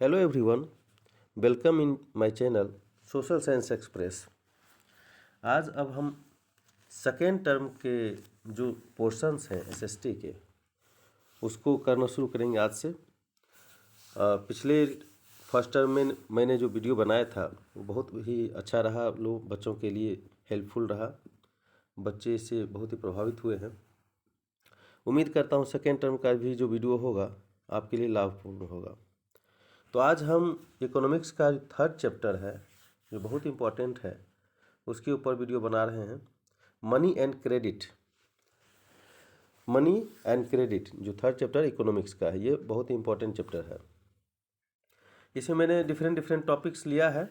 Hello everyone, welcome in my channel social science express. आज अब हम सेकेंड टर्म के जो पोर्शंस हैं एसएसटी के उसको करना शुरू करेंगे आज से। पिछले फर्स्ट टर्म में मैंने जो वीडियो बनाया था वो बहुत ही अच्छा रहा, लोग बच्चों के लिए हेल्पफुल रहा, बच्चे इससे बहुत ही प्रभावित हुए हैं। उम्मीद करता हूँ सेकेंड टर्म का भी जो वीडियो होगा आपके लिए लाभपूर्ण होगा। तो आज हम इकोनॉमिक्स का थर्ड चैप्टर है जो बहुत इम्पोर्टेंट है, उसके ऊपर वीडियो बना रहे हैं। Money and credit. Money and credit जो थर्ड चैप्टर इकोनॉमिक्स का है, ये बहुत ही इम्पोर्टेंट चैप्टर है। इसमें मैंने डिफरेंट टॉपिक्स लिया है,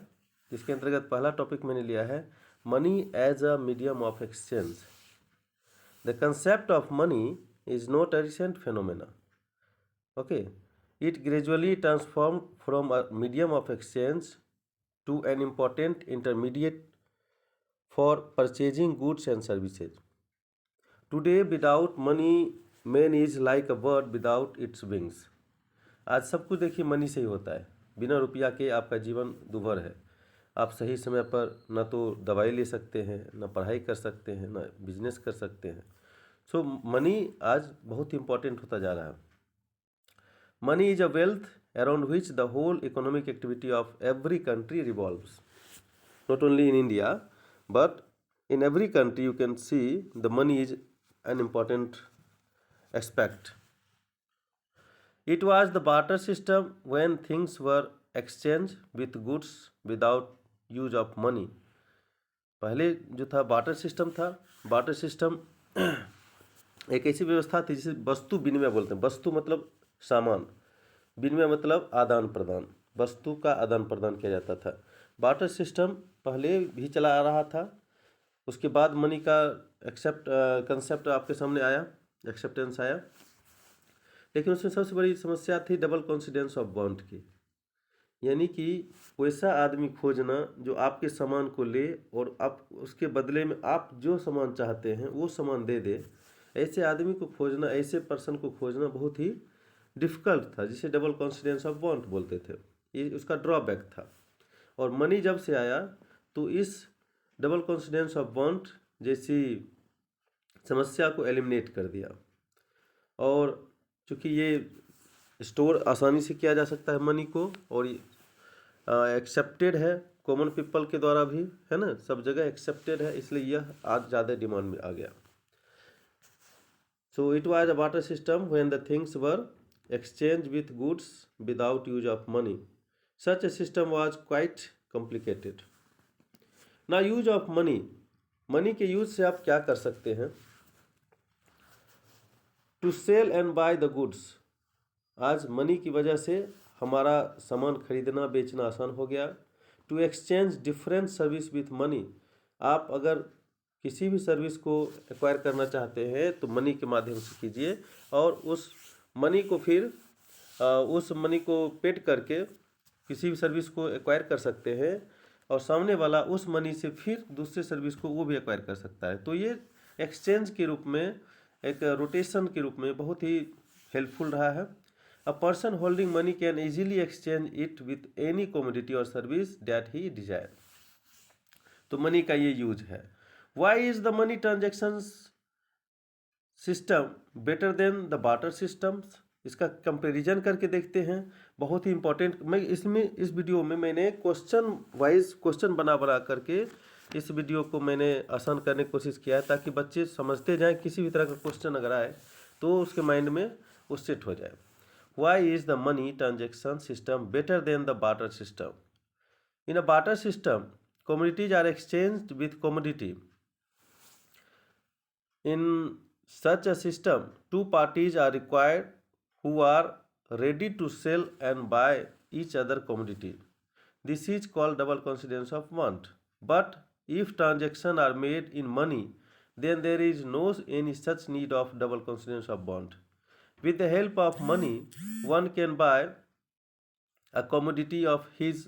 जिसके अंतर्गत पहला टॉपिक मैंने लिया है money as a medium of exchange. The concept of money is not a recent phenomena. Okay, it gradually transformed from a medium of exchange to an important intermediate for purchasing goods and services. Today, without money, man is like a bird without its wings. आज सब कुछ देखिए money से ही होता है। बिना रुपया के आपका जीवन दुभर है। आप सही समय पर न तो दवाई ले सकते हैं, न पढ़ाई कर सकते हैं, न बिजनेस कर सकते हैं। सो मनी आज बहुत इम्पोर्टेंट होता जा रहा है। Money is a wealth around which the whole economic activity of every country revolves. Not only in India, but in every country you can see the money is an important aspect. It was the barter system when things were exchanged with goods without use of money. पहले जो था barter system था। Barter system एक ऐसी व्यवस्था थी जिसे वस्तु विनिमय बोलते हैं। वस्तु मतलब सामान, विनिमय मतलब आदान प्रदान, वस्तु का आदान प्रदान किया जाता था। बार्टर सिस्टम पहले भी चला आ रहा था, उसके बाद मनी का कंसेप्ट आपके सामने आया, एक्सेप्टेंस आया। लेकिन उसमें सबसे बड़ी समस्या थी डबल कॉन्सिडेंस ऑफ बॉन्ड की, यानी कि वैसा आदमी खोजना जो आपके सामान को ले और आप उसके बदले में आप जो सामान चाहते हैं वो सामान दे दे। ऐसे आदमी को खोजना, ऐसे पर्सन को खोजना बहुत ही डिफ़िकल्ट था, जिसे डबल कॉन्सिडेंस ऑफ बॉन्ड बोलते थे। ये उसका ड्रॉबैक था। और मनी जब से आया तो इस डबल कॉन्सिडेंस ऑफ बॉन्ड जैसी समस्या को एलिमिनेट कर दिया। और चूँकि ये स्टोर आसानी से किया जा सकता है मनी को, और एक्सेप्टेड है कॉमन पीपल के द्वारा भी, है ना, सब जगह एक्सेप्टेड है, इसलिए यह आज ज़्यादा डिमांड में आ गया। So it was a barter system when the things were exchange with goods without use of money. Such a system was quite complicated. Now use of money. Money के यूज से आप क्या कर सकते हैं? To sell and buy the goods. आज money की वजह से हमारा सामान खरीदना बेचना आसान हो गया। To exchange different service with money. आप अगर किसी भी सर्विस को एक्वायर करना चाहते हैं तो मनी के माध्यम से कीजिए, और उस मनी को फिर उस मनी को पेड करके किसी भी सर्विस को एक्वायर कर सकते हैं, और सामने वाला उस मनी से फिर दूसरे सर्विस को वो भी एक्वायर कर सकता है। तो ये एक्सचेंज के रूप में, एक रोटेशन के रूप में बहुत ही हेल्पफुल रहा है। A person holding money can easily exchange it with any commodity और सर्विस दैट ही डिजायर। तो मनी का ये यूज है। Why is the money transactions system better than the barter systems? इसका कंपैरिजन करके देखते हैं, बहुत ही इंपॉर्टेंट। मैं इस वीडियो में मैंने क्वेश्चन वाइज क्वेश्चन बना करके इस वीडियो को मैंने आसान करने की कोशिश किया है, ताकि बच्चे समझते जाएं। किसी भी तरह का क्वेश्चन अगर आए तो उसके माइंड में वो सेट हो जाए। Why is the money transaction system better than the barter system? In a barter system commodities are exchanged with commodity. In such a system, two parties are required who are ready to sell and buy each other commodity. This is called double consideration of want. But if transactions are made in money, then there is no any such need of double consideration of bond. With the help of money, one can buy a commodity of his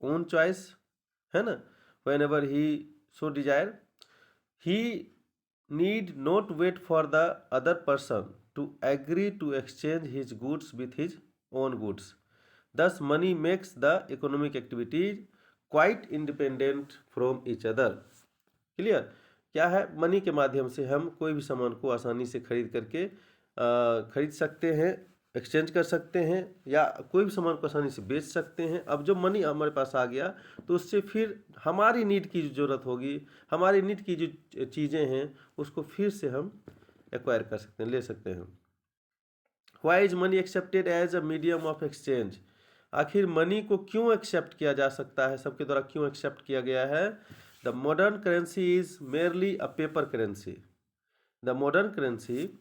own choice, है ना, whenever he so desire. He need not wait for the other person to agree to exchange his goods with his own goods. Thus, money makes the economic activities quite independent from each other. Clear? क्या है, money के माध्यम से हम कोई भी सामान को आसानी से खरीद सकते हैं, एक्सचेंज कर सकते हैं, या कोई भी सामान को आसानी से बेच सकते हैं। अब जो मनी हमारे पास आ गया तो उससे फिर हमारी नीड की जो ज़रूरत होगी, हमारी नीड की जो चीज़ें हैं उसको फिर से हम एक्वायर कर सकते हैं, ले सकते हैं। Why is money accepted as a medium of exchange? आखिर मनी को क्यों एक्सेप्ट किया जा सकता है, सबके द्वारा क्यों एक्सेप्ट किया गया है? The modern currency is merely a paper currency. The modern currency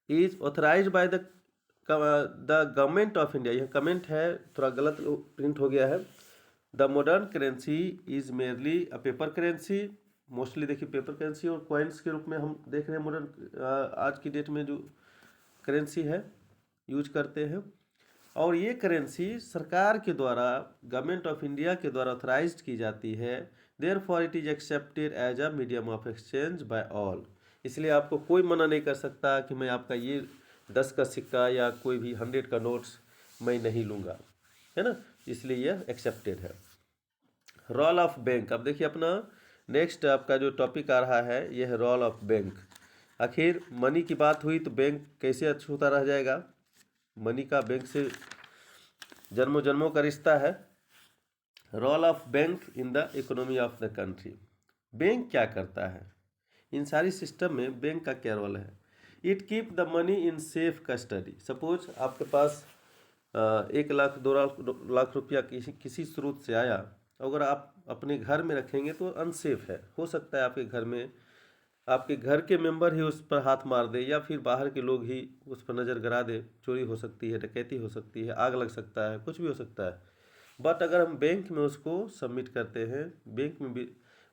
is authorise by the government of India. यह कमेंट है, थोड़ा गलत प्रिंट हो गया है। The modern currency is merely a paper currency. Mostly देखिए पेपर करेंसी और coins के रूप में हम देख रहे हैं मॉडर्न आज की डेट में जो करेंसी है यूज करते हैं। और ये करेंसी सरकार के द्वारा, गवर्नमेंट ऑफ इंडिया के द्वारा ऑथराइज्ड की जाती है। Therefore it is accepted as a medium of exchange by all. इसलिए आपको कोई मना नहीं कर सकता कि मैं आपका ये 10 का सिक्का या कोई भी 100 का नोट्स मैं नहीं लूँगा, है ना। इसलिए यह एक्सेप्टेड है। Role of bank. अब देखिए अपना नेक्स्ट आपका जो टॉपिक आ रहा है यह है रोल ऑफ बैंक। आखिर मनी की बात हुई तो बैंक कैसे अछूता रह जाएगा? मनी का बैंक से जन्मों जन्मों का रिश्ता है। Role of bank in the economy of the country. Bank क्या करता है? इन सारी सिस्टम में बैंक का क्या रोल है? It keep the money in safe custody. Suppose आपके पास 1 लाख 2 लाख रुपया किसी स्रोत से आया, अगर आप अपने घर में रखेंगे तो अनसेफ है। हो सकता है आपके घर में आपके घर के मेंबर ही उस पर हाथ मार दे, या फिर बाहर के लोग ही उस पर नज़र गिरा दे, चोरी हो सकती है, डकैती हो सकती है, आग लग सकता है, कुछ भी हो सकता है। बट अगर हम बैंक में उसको सबमिट करते हैं, बैंक में भी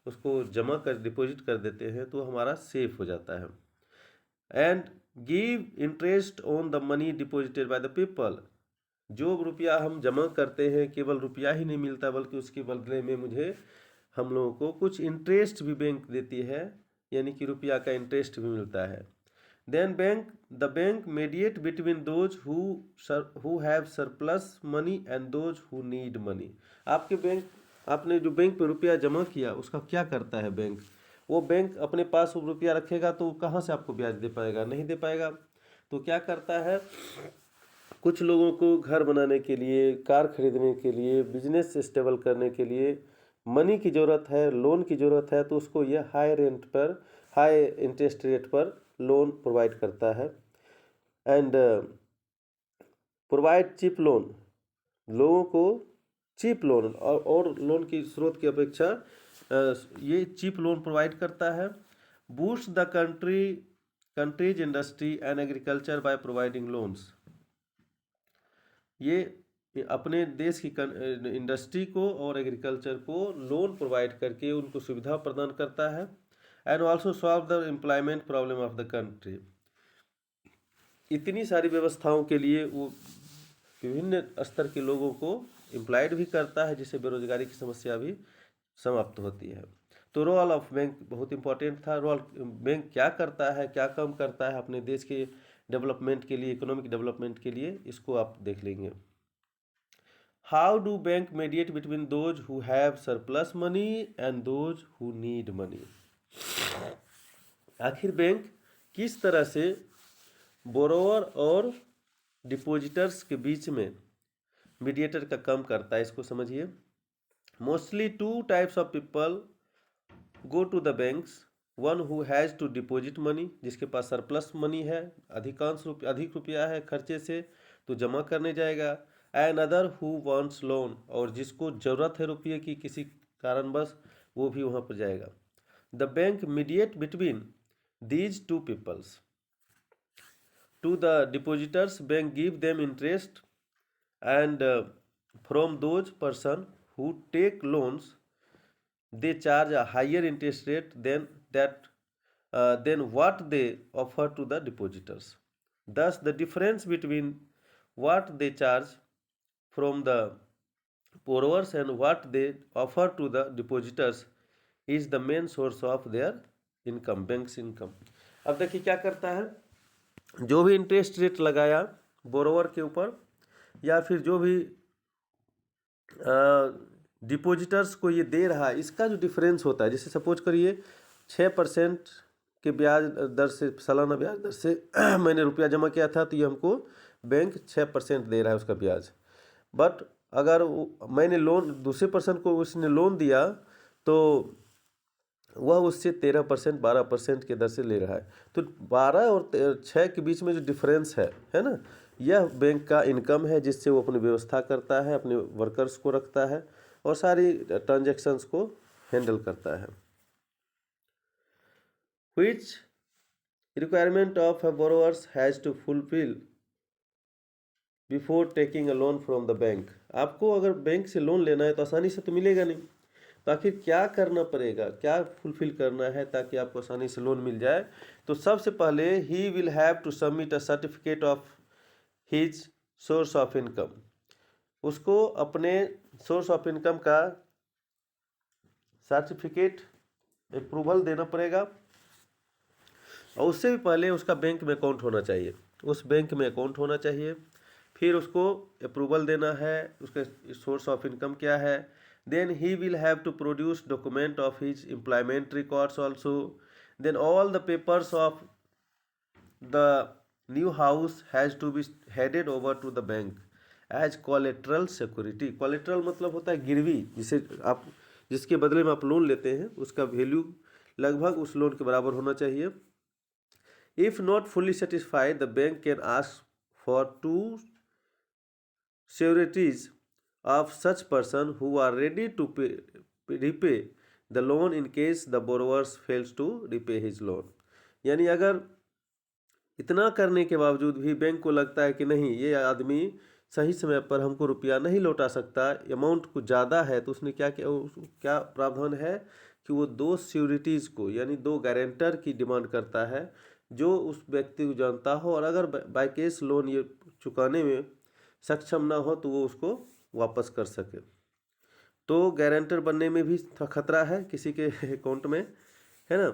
उसको जमा कर डिपॉजिट कर देते हैं तो हमारा सेफ हो जाता है। And give interest on the money deposited by the people. जो रुपया हम जमा करते हैं केवल रुपया ही नहीं मिलता, बल्कि उसके बदले में हम लोगों को कुछ इंटरेस्ट भी बैंक देती है, यानी कि रुपया का इंटरेस्ट भी मिलता है। Then the bank mediate between those who have surplus money and those who need money. आपने जो बैंक पे रुपया जमा किया उसका क्या करता है बैंक? वो बैंक अपने पास रुपया रखेगा तो कहाँ से आपको ब्याज दे पाएगा? नहीं दे पाएगा। तो क्या करता है, कुछ लोगों को घर बनाने के लिए, कार खरीदने के लिए, बिजनेस स्टेबल करने के लिए मनी की ज़रूरत है, लोन की ज़रूरत है, तो उसको यह हाई इंटरेस्ट रेट पर लोन प्रोवाइड करता है। And provide cheap loan. लोगों को चीप लोन और लोन की स्रोत की अपेक्षा ये चीप लोन प्रोवाइड करता है। Boost the countries industry and agriculture by providing loans. ये अपने देश की इंडस्ट्री को और एग्रीकल्चर को लोन प्रोवाइड करके उनको सुविधा प्रदान करता है। And also solve the employment problem of the country. इतनी सारी व्यवस्थाओं के लिए वो विभिन्न स्तर के लोगों को एम्प्लॉयड भी करता है, जिससे बेरोजगारी की समस्या भी समाप्त होती है। तो रोल ऑफ बैंक बहुत इंपॉर्टेंट था। रोल बैंक क्या करता है, क्या काम करता है अपने देश के डेवलपमेंट के लिए, इकोनॉमिक डेवलपमेंट के लिए, इसको आप देख लेंगे। How do bank mediate between those who have surplus money and those who need money? आखिर बैंक किस तरह से बोरोवर और डिपॉजिटर्स के बीच में मीडिएटर का काम करता है, इसको समझिए। Mostly 2 types of people go to the banks. One who has to deposit money, जिसके पास सरप्लस मनी है, अधिक रुपया है खर्चे से, तो जमा करने जाएगा। And other who wants loan, और जिसको ज़रूरत है रुपये की किसी कारणवश, वो भी वहाँ पर जाएगा। The bank mediate between these 2 peoples. To the depositors, bank give them interest, and from those person who take loans, they charge a higher interest rate than what they offer to the depositors. Thus, the difference between what they charge from the borrowers and what they offer to the depositors is the main source of their income, bank's income. अब देखिए क्या करता है, जो भी interest rate लगाया borrower के ऊपर, या फिर जो भी डिपॉजिटर्स को ये दे रहा है, इसका जो डिफरेंस होता है, जैसे सपोज करिए 6% के ब्याज दर से, सालाना ब्याज दर से मैंने रुपया जमा किया था, तो ये हमको बैंक 6% दे रहा है उसका ब्याज। बट अगर मैंने लोन दूसरे पर्सन को उसने लोन दिया, तो वह उससे 13% 12% के दर से ले रहा है। तो 12 और 6 के बीच में जो डिफरेंस है ना, यह बैंक का इनकम है, जिससे वो अपनी व्यवस्था करता है, अपने वर्कर्स को रखता है और सारी ट्रांजैक्शंस को हैंडल करता है। Which requirement of a borrowers has to fulfill before taking a loan from the bank? आपको अगर बैंक से लोन लेना है तो आसानी से तो मिलेगा नहीं, तो आखिर क्या करना पड़ेगा, क्या फुलफिल करना है ताकि आपको आसानी से लोन मिल जाए? तो सबसे पहले he will have to submit a certificate of his source of income. उसको अपने सोर्स ऑफ इनकम का सर्टिफिकेट अप्रूवल देना पड़ेगा, और उससे भी पहले उसका बैंक में अकाउंट होना चाहिए, उस बैंक में अकाउंट होना चाहिए। फिर उसको अप्रूवल देना है, उसका सोर्स ऑफ इनकम क्या है। Then he will have to produce document of his employment records also. Then all the papers of the new house has to be headed over to the bank as collateral security. Collateral मतलब होता है गिरवी, जिसे आप जिसके बदले में आप लोन लेते हैं, उसका वैल्यू लगभग उस लोन के बराबर होना चाहिए। If not fully satisfied, the bank can ask for two sureties of such person who are ready to repay the loan in case the borrower fails to repay his loan। यानी अगर इतना करने के बावजूद भी बैंक को लगता है कि नहीं, ये आदमी सही समय पर हमको रुपया नहीं लौटा सकता, अमाउंट कुछ ज़्यादा है, तो उसने क्या प्रावधान है कि वो 2 श्योरिटीज़ को, यानी 2 गारंटर की डिमांड करता है, जो उस व्यक्ति को जानता हो, और अगर बाई केस लोन ये चुकाने में सक्षम ना हो तो वो उसको वापस कर सके। तो गारंटर बनने में भी खतरा है किसी के अकाउंट में, है ना।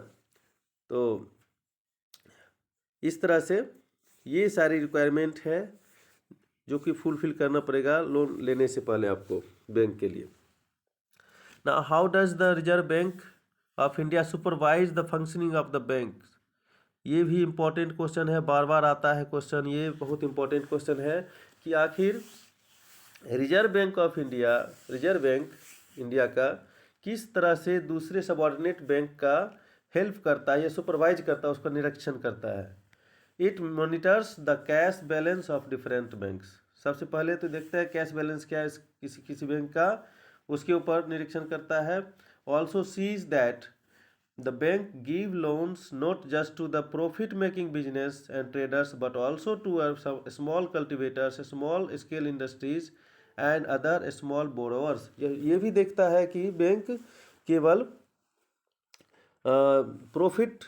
तो इस तरह से ये सारी रिक्वायरमेंट है जो कि फुलफिल करना पड़ेगा लोन लेने से पहले आपको बैंक के लिए। ना how does the reserve bank of India supervise the functioning of the bank? ये भी इम्पोर्टेंट क्वेश्चन है, बार बार आता है क्वेश्चन, ये बहुत इम्पोर्टेंट क्वेश्चन है कि आखिर reserve bank of India, reserve bank India का किस तरह से दूसरे सबऑर्डिनेट बैंक का हेल्प करता है या सुपरवाइज करता है, उसका निरीक्षण करता है। It monitors the cash balance of different banks. सबसे पहले तो देखता है कैश बैलेंस क्या है किसी बैंक का, उसके ऊपर निरीक्षण करता है। Also sees that the bank give loans not just to the profit making business and traders but also to some small cultivators, small scale industries and other small borrowers। ये भी देखता है कि बैंक केवल प्रॉफिट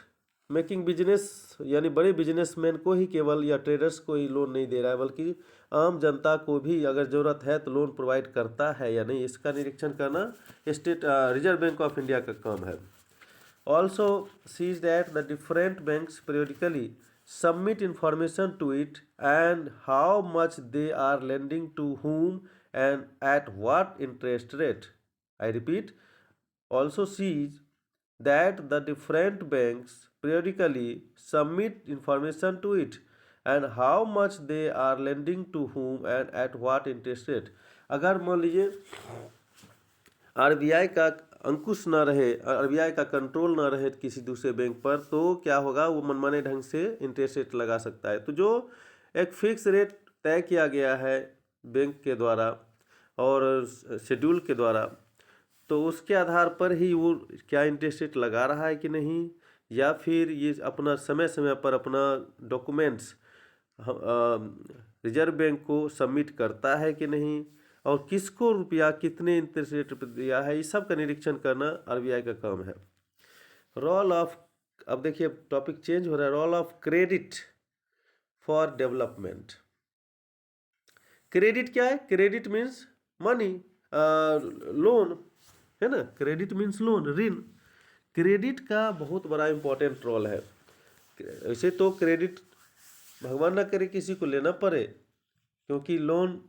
मेकिंग बिजनेस यानी बड़े businessman को ही केवल या ट्रेडर्स को ही लोन नहीं दे रहा है, बल्कि आम जनता को भी अगर ज़रूरत है तो लोन प्रोवाइड करता है या नहीं, इसका निरीक्षण करना रिजर्व बैंक ऑफ इंडिया का काम है। Also sees that the different banks periodically submit information to it and how much they are lending to whom and at what interest rate। I repeat, also sees that the different banks periodically submit information to it and how much they are lending to whom and at what interest rate। अगर मान लीजिए RBI का अंकुश ना रहे, RBI का control ना रहे किसी दूसरे बैंक पर, तो क्या होगा, वो मनमाने ढंग से इंटरेस्ट रेट लगा सकता है। तो जो एक फिक्स रेट तय किया गया है बैंक के द्वारा और शेड्यूल के द्वारा, तो उसके आधार पर ही वो क्या इंटरेस्ट रेट लगा रहा है कि नहीं, या फिर ये अपना समय समय पर अपना डॉक्यूमेंट्स रिजर्व बैंक को सबमिट करता है कि नहीं, और किसको रुपया कितने इंटरेस्ट रेट पर दिया है, इस सब का निरीक्षण करना आरबीआई का काम है। रोल ऑफ, अब देखिए टॉपिक चेंज हो रहा है, role of credit for development. Credit क्या है? क्रेडिट मीन्स मनी, लोन, है ना। क्रेडिट मीन्स लोन, ऋण। क्रेडिट का बहुत बड़ा इंपॉर्टेंट रोल है। वैसे तो क्रेडिट भगवान ना करे किसी को लेना पड़े, क्योंकि लोन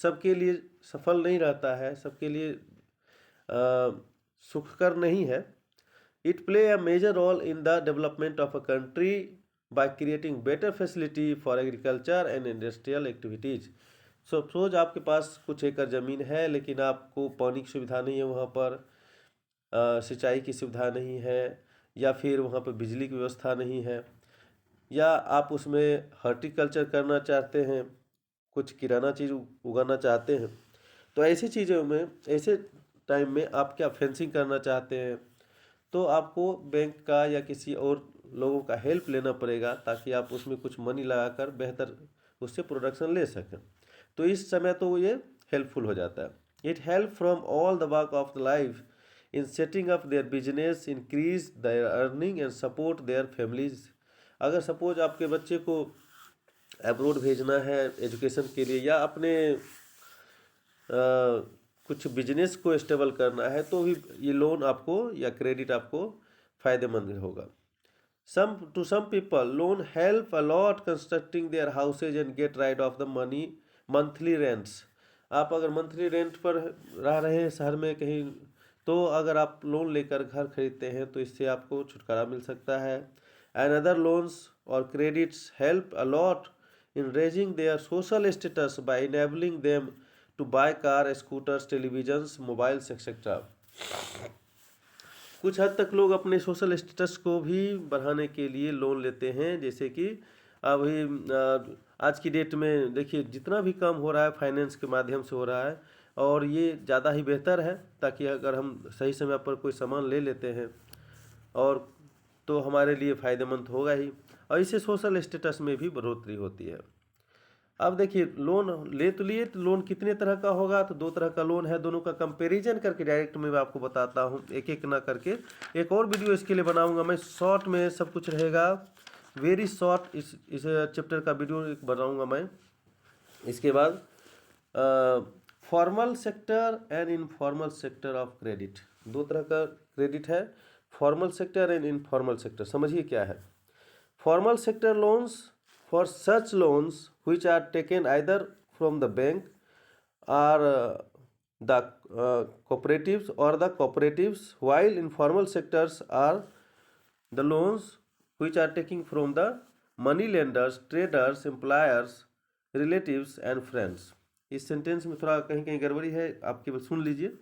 सबके लिए सफल नहीं रहता है, सबके लिए सुखकर नहीं है। It play a major role in the development of a country by creating better facility for agriculture and industrial activities. Suppose आपके पास कुछ एकड़ ज़मीन है लेकिन आपको पानी की सुविधा नहीं है, वहाँ पर सिंचाई की सुविधा नहीं है, या फिर वहाँ पर बिजली की व्यवस्था नहीं है, या आप उसमें हॉर्टिकल्चर करना चाहते हैं, कुछ किराना चीज़ उगाना चाहते हैं, तो ऐसी चीज़ों में, ऐसे टाइम में आप क्या फेंसिंग करना चाहते हैं, तो आपको बैंक का या किसी और लोगों का हेल्प लेना पड़ेगा ताकि आप उसमें कुछ मनी लगाकर बेहतर उससे प्रोडक्शन ले सकें। तो इस समय तो ये हेल्पफुल हो जाता है। It help from all the work of the life in setting up their business, increase their earning and support their families. अगर सपोज आपके बच्चे को अब्रोड भेजना है एजुकेशन के लिए, या अपने कुछ बिजनेस को स्टेबल करना है, तो भी ये लोन आपको या क्रेडिट आपको फ़ायदेमंद होगा। To some people, loan help a lot constructing their houses and get rid of the monthly rents. आप अगर मंथली रेंट पर रह रहे हैं शहर में कहीं, तो अगर आप लोन लेकर घर खरीदते हैं तो इससे आपको छुटकारा मिल सकता है। एंड अदर लोन्स और credits help a lot in raising their social status by enabling them to buy car, scooters, televisions, mobiles, etc. कुछ हद तक लोग अपने सोशल स्टेटस को भी बढ़ाने के लिए लोन लेते हैं, जैसे कि अभी आज की डेट में देखिए जितना भी काम हो रहा है फाइनेंस के माध्यम से हो रहा है, और ये ज़्यादा ही बेहतर है, ताकि अगर हम सही समय पर कोई सामान ले लेते हैं और तो हमारे लिए फ़ायदेमंद होगा ही, और इससे सोशल स्टेटस में भी बढ़ोतरी होती है। अब देखिए लोन ले तो लिए, तो लोन कितने तरह का होगा, तो दो तरह का लोन है, दोनों का कंपैरिजन करके डायरेक्ट मैं आपको बताता हूँ, एक एक ना करके। एक और वीडियो इसके लिए बनाऊंगा मैं, शॉर्ट में सब कुछ रहेगा, वेरी शॉर्ट इस चैप्टर का वीडियो एक बनाऊंगा मैं। इसके बाद formal sector and informal sector of credit, दो तरह का क्रेडिट है, formal sector and informal sector. समझिए क्या है। Formal sector loans for such loans which are taken either from the bank or the cooperatives or the cooperatives, while informal sectors are the loans which are taken from the money lenders, traders, employers, relatives and friends. इस sentence में थोड़ा कहीं कहीं गड़बड़ी है, आप केवल सुन लीजिए।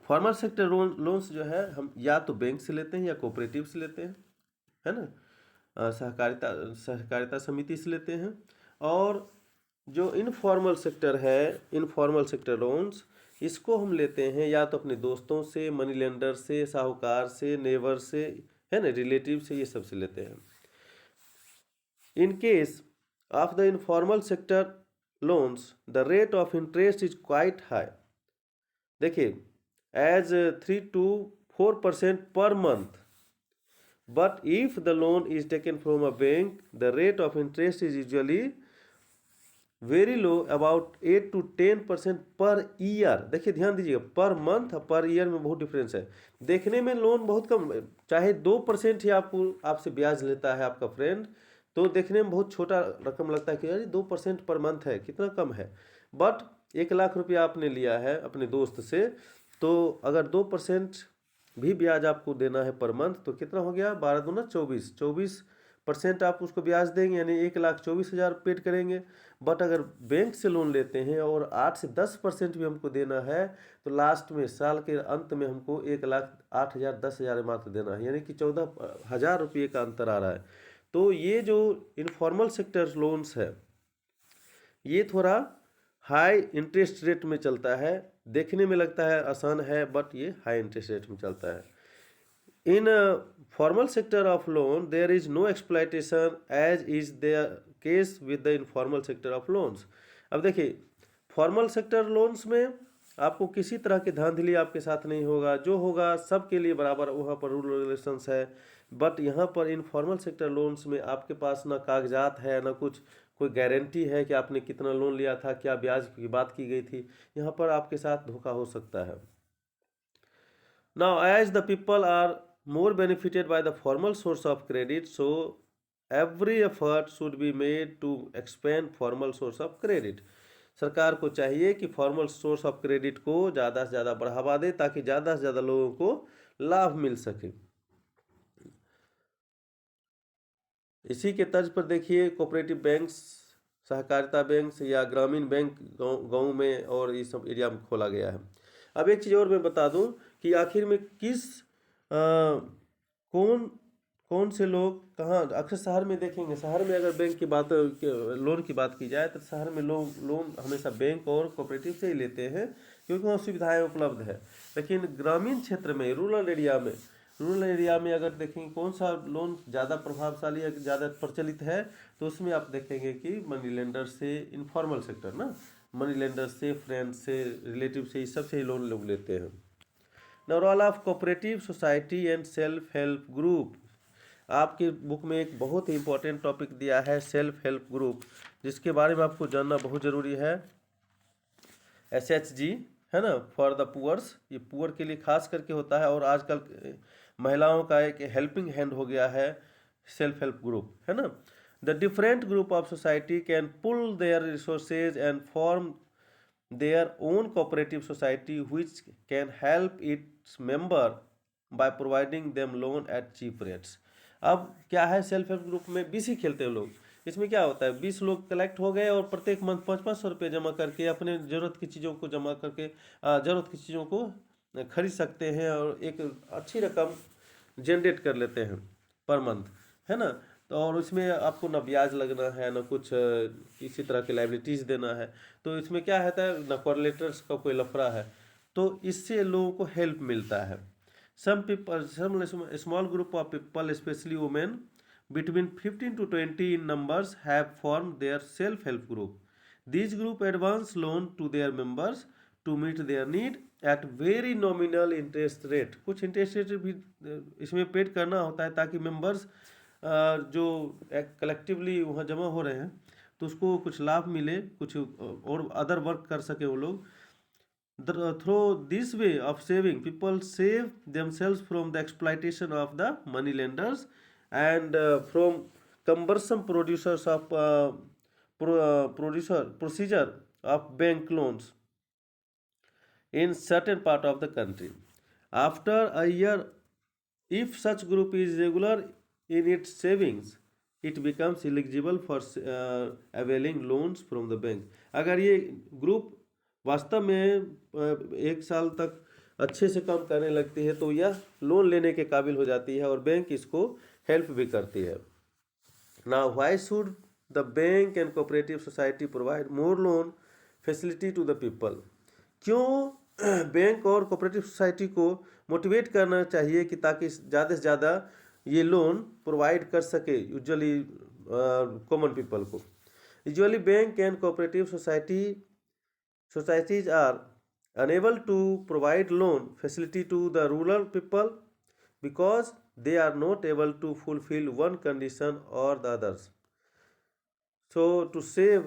फॉर्मल सेक्टर लोन्स जो है हम या तो बैंक से लेते हैं या कोऑपरेटिव से लेते हैं, है ना, सहकारिता समिति से लेते हैं। और जो इनफॉर्मल सेक्टर है, इनफॉर्मल सेक्टर लोन्स, इसको हम लेते हैं या तो अपने दोस्तों से, मनी लेंडर से, साहूकार से, नेबर से, है ना, रिलेटिव से, ये सब से लेते हैं। In case of the informal sector loans the rate of interest is quite high, देखिए as 3 to 4% per month. But if the loan is taken from a bank, the rate of interest is usually very low, about 8 to 10% per year. देखिए ध्यान दीजिएगा, per month और per year में बहुत difference है। देखने में लोन बहुत कम, चाहे 2% ही आपसे ब्याज लेता है आपका फ्रेंड, तो देखने में बहुत छोटा रकम लगता है कि यार 2% पर मंथ है, कितना कम है। बट 1 लाख रुपया आपने लिया है अपने दोस्त से, तो अगर 2% भी ब्याज आपको देना है पर मंथ, तो कितना हो गया, 12 दूना 24% आप उसको ब्याज देंगे, यानी 1,24,000 पेड करेंगे। बट अगर बैंक से लोन लेते हैं और 8 से 10% भी हमको देना है, तो लास्ट में साल के अंत में हमको 1,08,000 10,000 मात्र देना है, यानी कि 14,000 रुपये का अंतर आ रहा है। तो ये जो इनफॉर्मल सेक्टर लोन्स है, ये थोड़ा हाई इंटरेस्ट रेट में चलता है, देखने में लगता है आसान है, बट ये हाई इंटरेस्ट रेट में चलता है। In formal sector of loan there is no exploitation as is the case with the informal sector of loans. अब देखिए फॉर्मल सेक्टर लोन्स में आपको किसी तरह की धांधली आपके साथ नहीं होगा, जो होगा सबके लिए बराबर, वहाँ पर रूल रेगुलेशंस है। बट यहाँ पर इनफॉर्मल सेक्टर लोन्स में आपके पास ना कागजात है, ना कुछ कोई गारंटी है कि आपने कितना लोन लिया था, क्या ब्याज की बात की गई थी, यहाँ पर आपके साथ धोखा हो सकता है। Now as the people are more benefited by the formal source of credit, so every effort should be made to expand formal source of credit. सरकार को चाहिए कि फॉर्मल सोर्स ऑफ क्रेडिट को ज़्यादा से ज़्यादा बढ़ावा दे ताकि ज़्यादा से ज़्यादा लोगों को लाभ मिल सके। इसी के तर्ज पर देखिए कोऑपरेटिव बैंक्स, सहकारिता बैंक्स या ग्रामीण बैंक गाँव में और इस सब एरिया में खोला गया है। अब एक चीज़ और मैं बता दूं कि आखिर में कौन कौन से लोग कहाँ, अक्सर शहर में देखेंगे, शहर में अगर बैंक की बात लोन की बात की जाए तो शहर में लोग लोन हमेशा बैंक और कोऑपरेटिव से ही लेते हैं क्योंकि वहाँ सुविधाएं उपलब्ध है। लेकिन ग्रामीण क्षेत्र में, रूरल एरिया में अगर देखेंगे कौन सा लोन ज़्यादा प्रभावशाली या ज़्यादा प्रचलित है तो उसमें आप देखेंगे कि मनी लेंडर से, इनफॉर्मल सेक्टर ना, मनी लेंडर से, फ्रेंड से, रिलेटिव से, इस सब से ही लोन लोग लेते हैं। Now role of cooperative society and self help group. आपकी बुक में एक बहुत ही इंपॉर्टेंट टॉपिक दिया है सेल्फ हेल्प ग्रुप, जिसके बारे में आपको जानना बहुत ज़रूरी है। SHG है ना, फॉर द पुअर्स, ये पुअर के लिए खास करके होता है और आजकल महिलाओं का एक हेल्पिंग हैंड हो गया है सेल्फ हेल्प ग्रुप, है ना। The different group of society can pool their resources and form their own cooperative society which can help its member by providing them loan at cheap rates। अब क्या है, self help group में 20 ही खेलते हैं लोग। इसमें क्या होता है, 20 लोग कलेक्ट हो गए और प्रत्येक मंथ 500-500 रुपये जमा करके अपने ज़रूरत की चीज़ों को जमा करके ज़रूरत की चीज़ों को खरीद सकते हैं और एक अच्छी रकम जनरेट कर लेते हैं पर मंथ, है ना। तो और इसमें आपको ना ब्याज लगना है, ना कुछ किसी तरह की लाइबिलिटीज़ देना है। तो इसमें क्या होता है, ना कोरिलेटर्स का कोई लफड़ा है, तो इससे लोगों को हेल्प मिलता है। Some small group of people specially women between 15 to 20 in numbers have formed their self-help group. These group advance loan to their members to meet their need at very nominal interest rate। कुछ interest rate भी इसमें paid करना होता है ताकि members जो collectively वहाँ जमा हो रहे हैं तो उसको कुछ लाभ मिले, कुछ और अदर वर्क कर सके वो लोग। Through this way of saving, people save themselves from the exploitation of the money lenders and from cumbersome procedure of bank loans in certain part of the country. After a year, if such group is regular in its savings, it becomes eligible for availing loans from the bank। अगर ये group वास्तव में एक साल तक अच्छे से काम करने लगती है तो यह लोन लेने के काबिल हो जाती है और बैंक इसको हेल्प भी करती है। Now why should the bank and cooperative society provide more loan facility to the people. क्यों बैंक और कोऑपरेटिव सोसाइटी को मोटिवेट करना चाहिए कि ताकि ज़्यादा से ज़्यादा ये लोन प्रोवाइड कर सके यूजुअली कॉमन पीपल को। Usually bank and cooperative societies are unable to provide loan facility to the rural people because they are not able to fulfill one condition or the others. So to save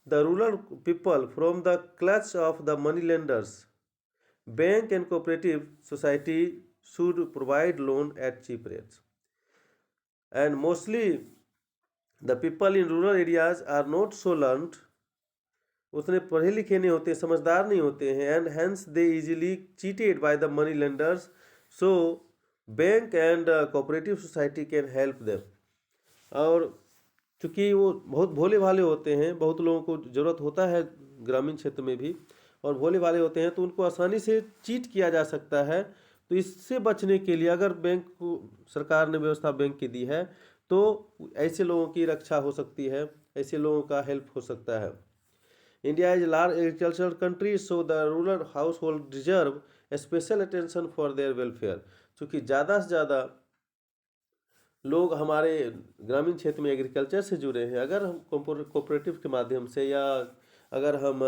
the rural people from the clutch of the money lenders, bank and cooperative society should provide loan at cheap rates. And mostly the people in rural areas are not so learned, उतने पढ़े लिखे नहीं होते, समझदार नहीं होते हैं, and hence they easily cheated by the money lenders. So bank and cooperative society can help them. और चूँकि वो बहुत भोले भाले होते हैं, बहुत लोगों को ज़रूरत होता है ग्रामीण क्षेत्र में भी, और भोले भाले होते हैं तो उनको आसानी से चीट किया जा सकता है। तो इससे बचने के लिए अगर बैंक को सरकार ने व्यवस्था बैंक की दी है तो ऐसे लोगों की रक्षा हो सकती है, ऐसे लोगों का हेल्प हो सकता है। India is a large agricultural country, so the rural household deserve a special attention for their welfare। क्योंकि ज़्यादा से ज़्यादा लोग हमारे ग्रामीण क्षेत्र में एग्रीकल्चर से जुड़े हैं। अगर हम कोऑपरेटिव के माध्यम से या अगर हम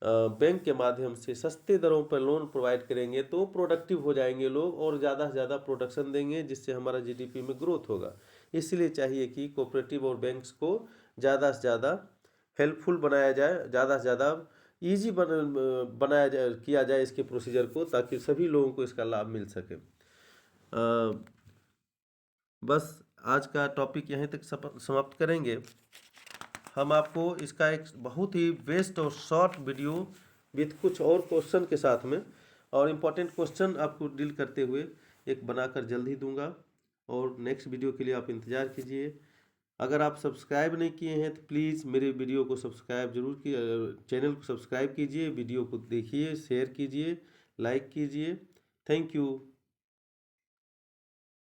बैंक के माध्यम से सस्ते दरों पर लोन प्रोवाइड करेंगे तो प्रोडक्टिव हो जाएंगे लोग और ज़्यादा से ज़्यादा प्रोडक्शन देंगे, जिससे हमारा GDP में ग्रोथ होगा। इसलिए चाहिए कि कोऑपरेटिव और बैंक्स को ज़्यादा से ज़्यादा हेल्पफुल बनाया जाए, ज़्यादा से ज़्यादा ईजी बनाया जाए, किया जाए इसके प्रोसीजर को, ताकि सभी लोगों को इसका लाभ मिल सके। बस आज का टॉपिक यहीं तक समाप्त करेंगे। हम आपको इसका एक बहुत ही बेस्ट और शॉर्ट वीडियो विथ कुछ और क्वेश्चन के साथ में और इम्पोर्टेंट क्वेश्चन आपको डील करते हुए एक बनाकर जल्द ही दूंगा। और नेक्स्ट वीडियो के लिए आप इंतज़ार कीजिए। अगर आप सब्सक्राइब नहीं किए हैं तो प्लीज़ मेरे वीडियो को सब्सक्राइब जरूर चैनल को सब्सक्राइब कीजिए, वीडियो को देखिए, शेयर कीजिए, लाइक कीजिए। Thank you.